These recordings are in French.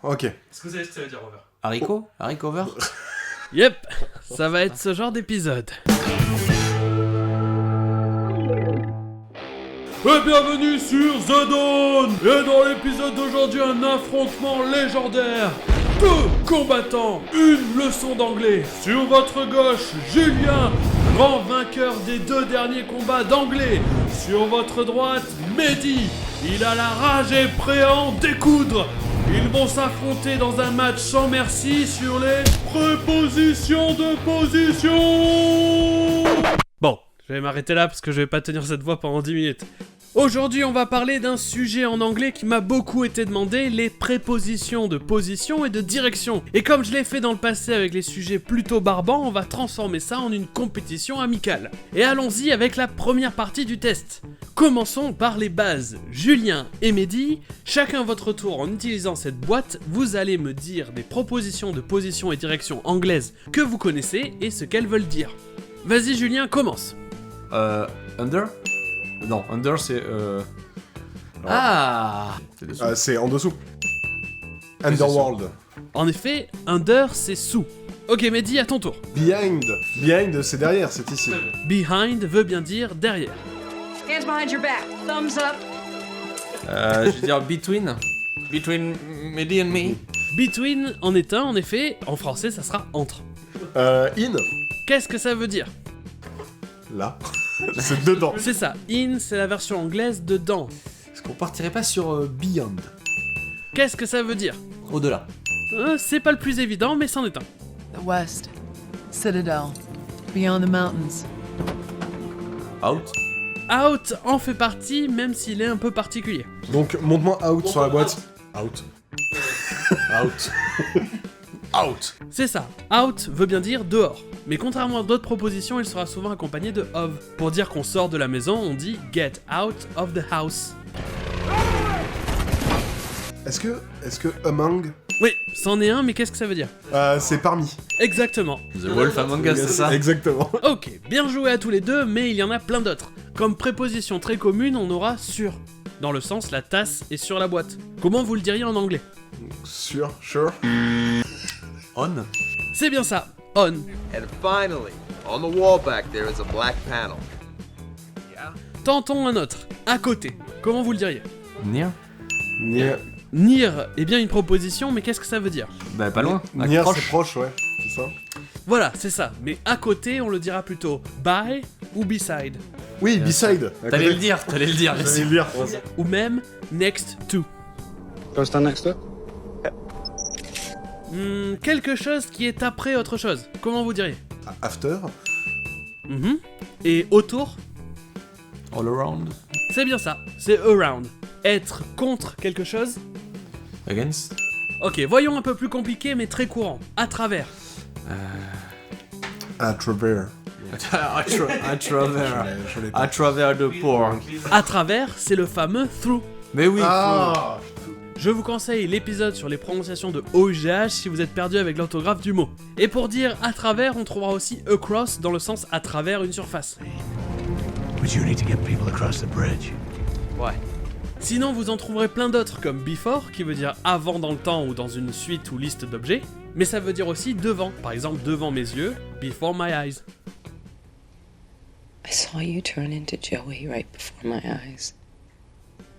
Ok. Est-ce que vous savez ce que ça veut dire, Rover? Haricot Haricover. Yep, ça va être ce genre d'épisode. Et bienvenue sur The Dawn. Et dans l'épisode d'aujourd'hui, un affrontement légendaire. 2 combattants, une leçon d'anglais. Sur votre gauche, Julien, grand vainqueur des 2 derniers combats d'anglais. Sur votre droite, Mehdi, il a la rage et prêt à en découdre. Ils vont s'affronter dans un match sans merci sur les prépositions de position. Bon, je vais m'arrêter là parce que je vais pas tenir cette voix pendant 10 minutes. Aujourd'hui, on va parler d'un sujet en anglais qui m'a beaucoup été demandé, les prépositions de position et de direction. Et comme je l'ai fait dans le passé avec les sujets plutôt barbants, on va transformer ça en une compétition amicale. Et allons-y avec la première partie du test. Commençons par les bases. Julien et Mehdi, chacun votre tour en utilisant cette boîte, vous allez me dire des propositions de position et direction anglaises que vous connaissez et ce qu'elles veulent dire. Vas-y Julien, commence. Under. Non, under c'est Ah c'est dessous. C'est en dessous. Underworld. En effet, under c'est sous. Ok Mehdi, à ton tour. Behind. Behind, c'est derrière, c'est ici. Behind veut bien dire derrière. Hands behind your back. Thumbs up. Je veux dire between. Between Mehdi and me. Between en est un, en effet, en français ça sera entre. In. Qu'est-ce que ça veut dire? Là. C'est dedans. C'est ça, in c'est la version anglaise de dans. Est-ce qu'on partirait pas sur beyond? Qu'est-ce que ça veut dire? Au-delà. C'est pas le plus évident, mais c'en est un. The West. Citadel. Beyond the mountains. Out. Out en fait partie, même s'il est un peu particulier. Donc, montre-moi out sur la boîte. Out. Out. Out. C'est ça, out veut bien dire dehors. Mais contrairement à d'autres propositions, il sera souvent accompagné de of. Pour dire qu'on sort de la maison, on dit get out of the house. Est-ce que among. Oui, c'en est un, mais qu'est-ce que ça veut dire? C'est parmi. Exactement. The Wolf Among Us, c'est ça? Exactement. Ok, bien joué à tous les deux, mais il y en a plein d'autres. Comme préposition très commune, on aura sur. Dans le sens, la tasse est sur la boîte. Comment vous le diriez en anglais? Sûr, sure. On. C'est bien ça, on. And finally, on the wall back there is a black panel. Tentons un autre, à côté. Comment vous le diriez? Near. Near. Near est bien une proposition, mais qu'est-ce que ça veut dire? Bah pas loin. Near, Proche. c'est proche, ouais. C'est ça. Voilà, c'est ça. Mais à côté, on le dira plutôt by ou beside. Oui, beside. T'allais le dire, bien J'allais sûr. le dire. Ou même next to. Quelque chose qui est après autre chose. Comment vous diriez? After. Mhm. Et autour? All around. C'est bien ça, c'est around. Être contre quelque chose? Against. Ok, voyons un peu plus compliqué mais très courant. À travers. À travers. À travers. Je l'ai À pas. travers de port. À travers, c'est le fameux through. Mais oui. Ah. Je vous conseille l'épisode sur les prononciations de OUGH si vous êtes perdu avec l'orthographe du mot. Et pour dire à travers, on trouvera aussi across dans le sens à travers une surface. But you need to get people across the bridge. Ouais. Sinon, vous en trouverez plein d'autres comme before, qui veut dire avant dans le temps ou dans une suite ou liste d'objets, mais ça veut dire aussi devant, par exemple devant mes yeux, before my eyes. I saw you turn into Joey right before my eyes.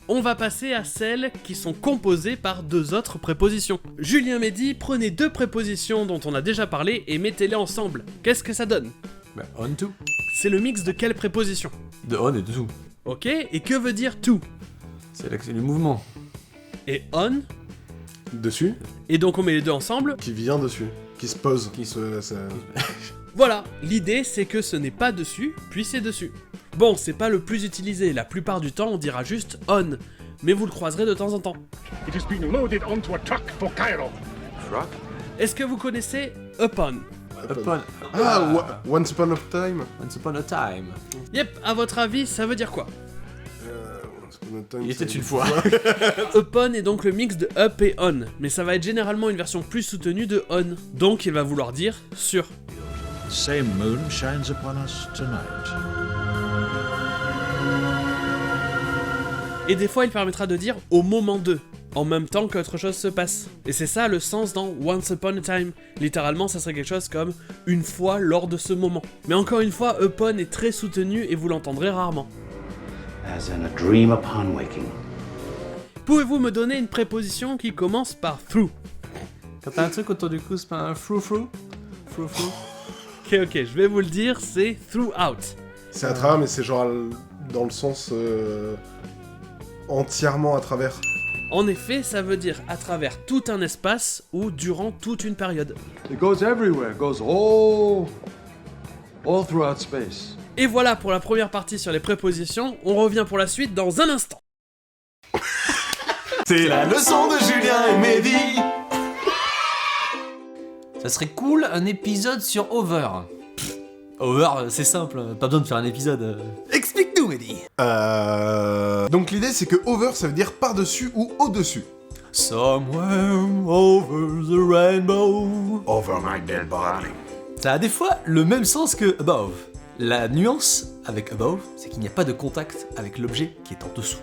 On va passer à celles qui sont composées par 2 autres prépositions. Julien Mehdi, prenez 2 prépositions dont on a déjà parlé et mettez-les ensemble. Qu'est-ce que ça donne? Bah, on to. C'est le mix de quelles prépositions? De on et de to. Ok, et que veut dire to? C'est le mouvement. Et on? Dessus. Et donc on met les deux ensemble. Qui vient dessus. Qui se pose. Qui se- Voilà, l'idée c'est que ce n'est pas dessus, puis c'est dessus. Bon, c'est pas le plus utilisé, la plupart du temps on dira juste on, mais vous le croiserez de temps en temps. It has been loaded onto a truck for Cairo. Truck? Est-ce que vous connaissez upon? Upon. Once upon a time. Once upon a time. Yep, à votre avis, ça veut dire quoi? Once upon a time, Il était c'est- une fois. Upon est donc le mix de up et on, mais ça va être généralement une version plus soutenue de on, donc il va vouloir dire sur. The same moon shines upon us tonight. Et des fois il permettra de dire au moment de. en même temps qu'autre chose se passe. Et c'est ça le sens dans Once Upon a Time. Littéralement, ça serait quelque chose comme une fois lors de ce moment. Mais encore une fois, upon est très soutenu et vous l'entendrez rarement. As in a dream upon waking. Pouvez-vous me donner une préposition qui commence par through? Quand t'as un truc autour du cou, c'est pas un frou-frou? Frou-frou? Ok, je vais vous le dire, c'est throughout. C'est à travers, mais c'est genre dans le sens entièrement à travers. En effet, ça veut dire à travers tout un espace ou durant toute une période. It goes everywhere. It goes all throughout space. Et voilà pour la première partie sur les prépositions, on revient pour la suite dans un instant. C'est la leçon de Julien et Mehdi. Ça serait cool un épisode sur Over. Over, c'est simple, pas besoin de faire un épisode. Explique-nous, Mehdi. Donc l'idée c'est que over ça veut dire par-dessus ou au-dessus. Somewhere over the rainbow. Over my dead body. Ça a des fois le même sens que above. La nuance avec above, c'est qu'il n'y a pas de contact avec l'objet qui est en dessous.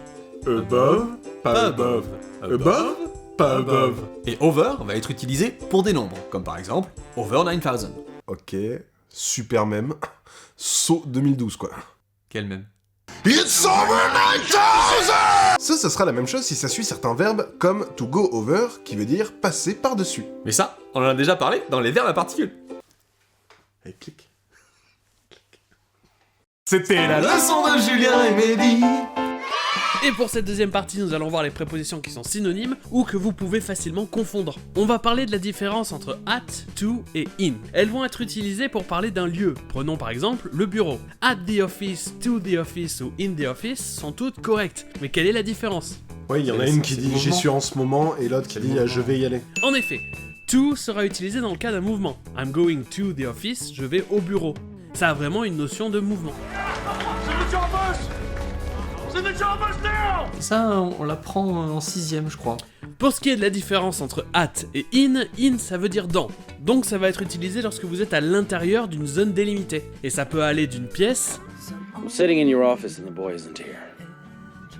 Above, pas above. Above, pas above. Et over va être utilisé pour des nombres, comme par exemple over 9000. Ok, super même. Saut 2012 quoi. Quel même? It's over 9000! Ça sera la même chose si ça suit certains verbes comme to go over, qui veut dire passer par-dessus. Mais ça, on en a déjà parlé dans les verbes à particules. Et clic. C'était la leçon de Julien et Mehdi. Et pour cette deuxième partie, nous allons voir les prépositions qui sont synonymes ou que vous pouvez facilement confondre. On va parler de la différence entre at, to et in. Elles vont être utilisées pour parler d'un lieu. Prenons par exemple le bureau. At the office, to the office ou in the office sont toutes correctes. Mais quelle est la différence? Oui, il y en a une qui dit j'y suis en ce moment et l'autre qui dit je vais y aller. En effet, to sera utilisé dans le cas d'un mouvement. I'm going to the office, je vais au bureau. Ça a vraiment une notion de mouvement. Ça, on l'apprend en 6ème, je crois. Pour ce qui est de la différence entre at et in ça veut dire dans. Donc ça va être utilisé lorsque vous êtes à l'intérieur d'une zone délimitée. Et ça peut aller d'une pièce I'm sitting in your office and the boy isn't here.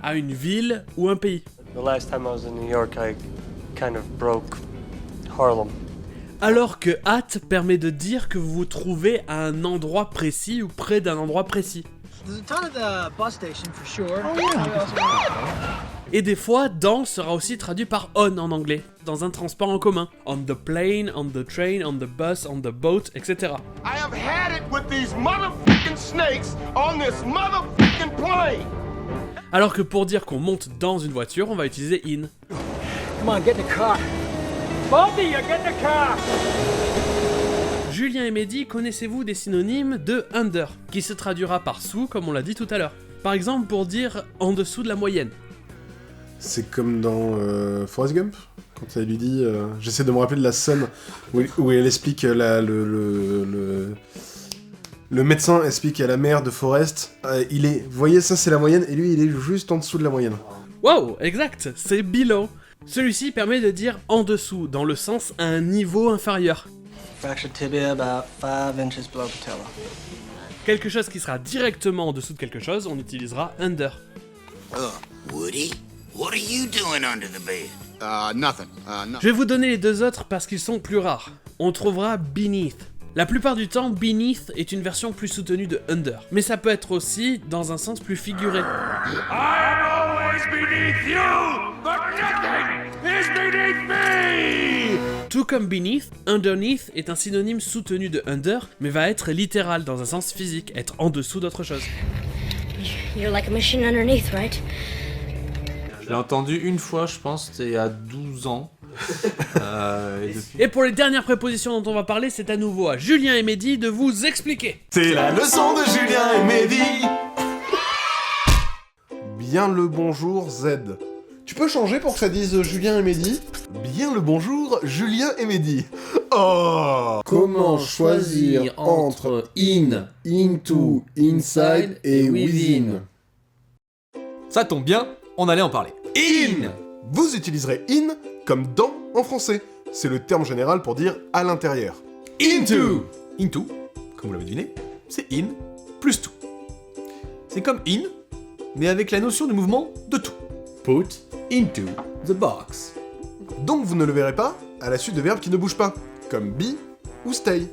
à une ville ou un pays. The last time I was in New York, I kind of broke Harlem. Alors que at permet de dire que vous vous trouvez à un endroit précis ou près d'un endroit précis. There's a ton at the bus station for sure. Et des fois, dans sera aussi traduit par on en anglais, dans un transport en commun. On the plane, on the train, on the bus, on the boat, etc. I have had it with these motherfucking snakes on this motherfucking plane. Alors que pour dire qu'on monte dans une voiture, on va utiliser in. Come on, get in the car. Both of you, get in the car. Julien et Mehdi, connaissez-vous des synonymes de under, qui se traduira par sous, comme on l'a dit tout à l'heure. Par exemple, pour dire en dessous de la moyenne. C'est comme dans Forrest Gump, quand elle lui dit... J'essaie de me rappeler de la scène où elle explique le médecin explique à la mère de Forrest, vous voyez ça c'est la moyenne, et lui il est juste en dessous de la moyenne. Wow, exact, c'est below. Celui-ci permet de dire en dessous, dans le sens à un niveau inférieur. Fractured tibia about 5 inches below patella. Quelque chose qui sera directement en dessous de quelque chose, on utilisera under. Woody, what are you doing under the bed? Nothing. Je vais vous donner les deux autres parce qu'ils sont plus rares. On trouvera beneath. La plupart du temps, beneath est une version plus soutenue de under, mais ça peut être aussi dans un sens plus figuré. I'm always beneath you, but nothing is beneath me. Tout comme beneath, underneath est un synonyme soutenu de under, mais va être littéral dans un sens physique, être en dessous d'autre chose. You're like a machine underneath, right? Je l'ai entendu une fois, je pense, c'était il y a 12 ans. Et pour les dernières prépositions dont on va parler, c'est à nouveau à Julien et Mehdi de vous expliquer. C'est la leçon de Julien et Mehdi. Bien le bonjour Z. Tu peux changer pour que ça dise Julien et Mehdi? Bien le bonjour Julien et Mehdi. Oh. Comment choisir entre in, into, inside et within? Ça tombe bien, on allait en parler. In. Vous utiliserez in comme dans en français. C'est le terme général pour dire à l'intérieur. Into. Into, comme vous l'avez deviné, c'est in plus to. C'est comme in, mais avec la notion de mouvement de tout. Put into the box. Donc vous ne le verrez pas à la suite de verbes qui ne bougent pas, comme be ou stay.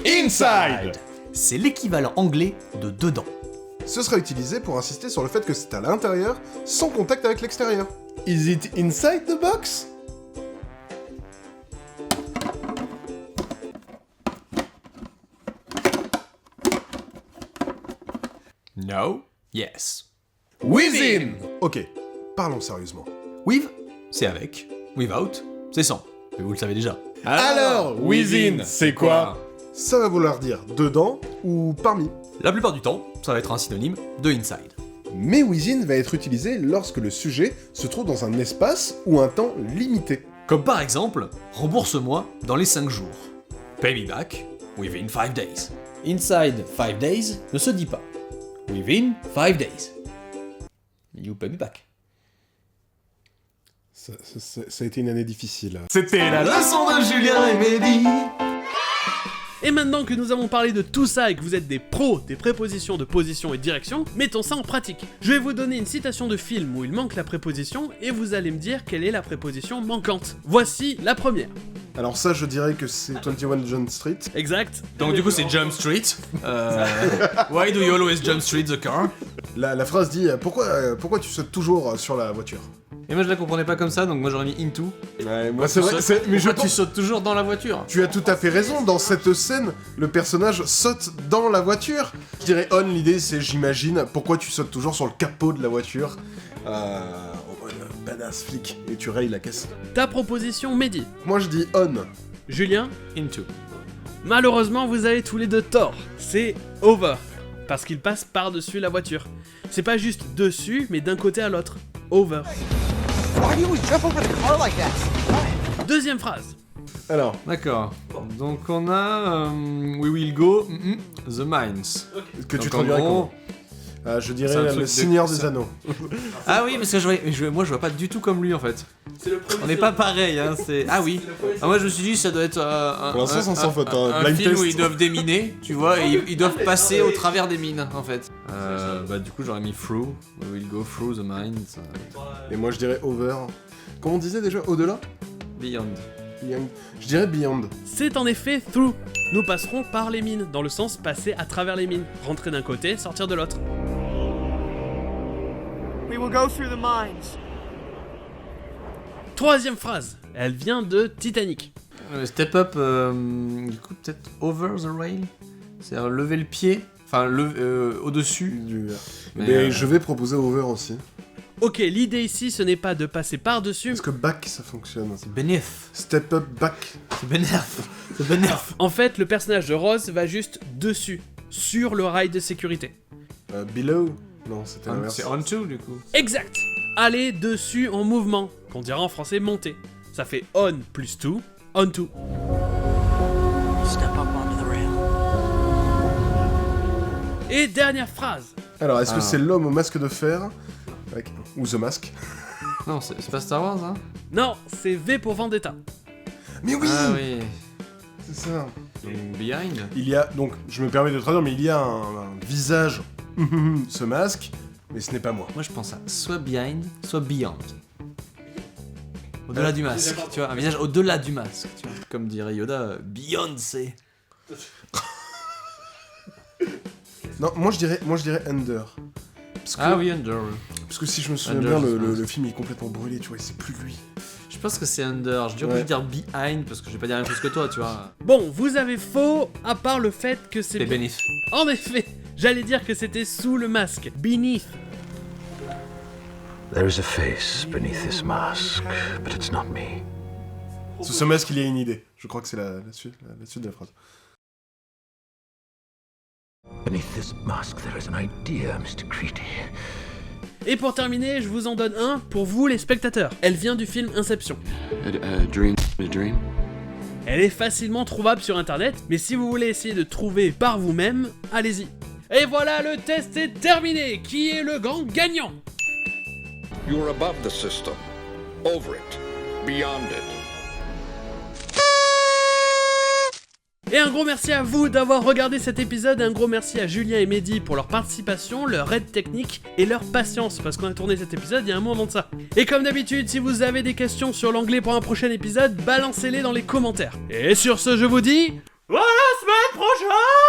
Inside. C'est l'équivalent anglais de dedans. Ce sera utilisé pour insister sur le fait que c'est à l'intérieur, sans contact avec l'extérieur. Is it inside the box? No, yes. Within. Ok, parlons sérieusement. With, c'est avec. Without, c'est sans. Mais vous le savez déjà. Alors, within, c'est quoi? Ça va vouloir dire dedans ou parmi. La plupart du temps, ça va être un synonyme de inside. Mais within va être utilisé lorsque le sujet se trouve dans un espace ou un temps limité. Comme par exemple, rembourse-moi dans les 5 jours. Pay me back within 5 days. Inside 5 days ne se dit pas. Within 5 days. You pay me back. Ça a été une année difficile. C'était la leçon de Julien et Mehdi. Et maintenant que nous avons parlé de tout ça et que vous êtes des pros des prépositions de position et de direction, mettons ça en pratique. Je vais vous donner une citation de film où il manque la préposition et vous allez me dire quelle est la préposition manquante. Voici la première. Alors ça, je dirais que c'est 21 Jump Street. Exact. Donc du coup c'est Jump Street. Why do you always jump street the car? La phrase dit pourquoi tu sautes toujours sur la voiture? Et moi je la comprenais pas comme ça, donc moi j'aurais mis into. Ouais, moi c'est vrai, mais tu sautes toujours dans la voiture? Tu as tout à fait raison, dans cette scène, le personnage saute dans la voiture. Je dirais on, l'idée c'est j'imagine, pourquoi tu sautes toujours sur le capot de la voiture badass flic, et tu rayes la caisse. Ta proposition, Mehdi. Moi je dis on. Julien? Into. Malheureusement, vous avez tous les deux tort. C'est over. Parce qu'il passe par-dessus la voiture. C'est pas juste dessus, mais d'un côté à l'autre. Over. Deuxième phrase. Alors. D'accord. Donc on a We will go the mines. Que tu donc, traduirais gros, comment je dirais le Seigneur des Anneaux. Ah oui, parce que moi je vois pas du tout comme lui en fait. On n'est pas pareil, hein. C'est ah oui. Ah, moi je me suis dit ça doit être un film où ils doivent déminer, tu vois, et ils doivent passer au travers des mines en fait. Bah du coup j'aurais mis through. We will go through the mines. Et moi je dirais over. Comment on disait déjà au-delà? Beyond. Je dirais beyond. C'est en effet through. Nous passerons par les mines, dans le sens passer à travers les mines. Rentrer d'un côté, sortir de l'autre. We will go through the mines. Troisième phrase. Elle vient de Titanic. Step up, du coup peut-être over the rail. C'est-à-dire lever le pied, enfin au-dessus. Mais je vais proposer over aussi. Ok, l'idée ici, ce n'est pas de passer par-dessus. Parce que back, ça fonctionne. C'est beneath. Step up, back. C'est beneath. C'est beneath. En fait, le personnage de Rose va juste dessus, sur le rail de sécurité. Below? Non, c'était l'inverse. C'est onto du coup. Exact. Aller dessus en mouvement, qu'on dira en français monter. Ça fait on plus to, onto. Step up onto the rail. Et dernière phrase. Alors, est-ce que c'est l'homme au masque de fer ou The Mask? Non, c'est pas Star Wars, hein? Non, c'est V pour Vendetta. Mais oui! Ah oui. C'est ça. Donc, behind. Il y a, donc, je me permets de traduire, mais il y a un visage, ce masque, mais ce n'est pas moi. Moi, je pense à soit behind, soit beyond. Au-delà du masque, tu vois, un visage au-delà du masque, tu vois. Comme dirait Yoda, Beyoncé. Non, moi je dirais under. Parce que, oui, under. Parce que si je me souviens Under, bien, le film il est complètement brûlé, tu vois, c'est plus lui. Je pense que c'est under. Je dirais dire behind parce que je vais pas dire la même chose que toi, tu vois. Bon, vous avez faux, à part le fait que c'est... beneath. En effet, j'allais dire que c'était sous le masque, beneath. There is a face beneath this mask, but it's not me. Sous ce masque, il y a une idée. Je crois que c'est la suite de la phrase. Beneath this mask, there is an idea, Mr. Creedy. Et pour terminer, je vous en donne un pour vous les spectateurs. Elle vient du film Inception. A dream. Elle est facilement trouvable sur internet, mais si vous voulez essayer de trouver par vous-même, allez-y. Et voilà, le test est terminé. Qui est le grand gagnant? You're above the system, over it, beyond it. Et un gros merci à vous d'avoir regardé cet épisode, un gros merci à Julien et Mehdi pour leur participation, leur aide technique et leur patience, parce qu'on a tourné cet épisode il y a un moment de ça. Et comme d'habitude, si vous avez des questions sur l'anglais pour un prochain épisode, balancez-les dans les commentaires. Et sur ce, je vous dis... à la semaine prochaine!